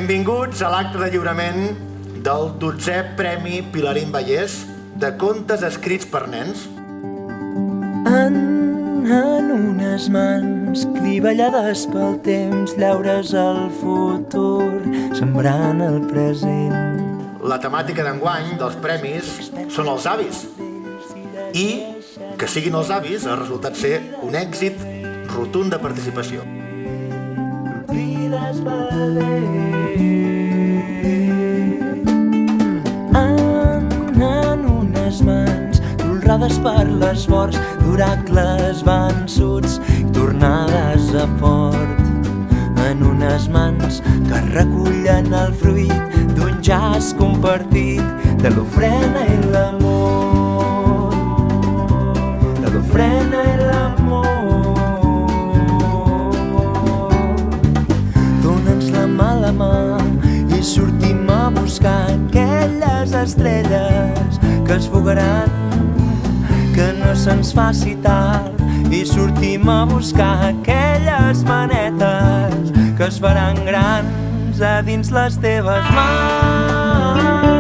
Benvinguts a l'acte de lliurament del 12è Premi Pilarín Vallès de contes escrits per nens. En unes mans clivellades pel temps, llaures el futur, sembrant el present. La temàtica d'enguany dels premis són els avis. I que siguin els avis ha resultat ser un èxit rotund de participació. En unes mans colrades per l'esforç d'oracles vençuts i tornades a port. En unes mans que recullen el fruit d'un jaç compartit de l'ofrena i l'amor, de l'ofrena i l'amor. Dóna'ns la mà a la mà i sortim a buscar aquelles estrelles que es fugaran, que no se'ns faci tard, i sortim a buscar aquelles manetes que es faran grans a dins les teves mans.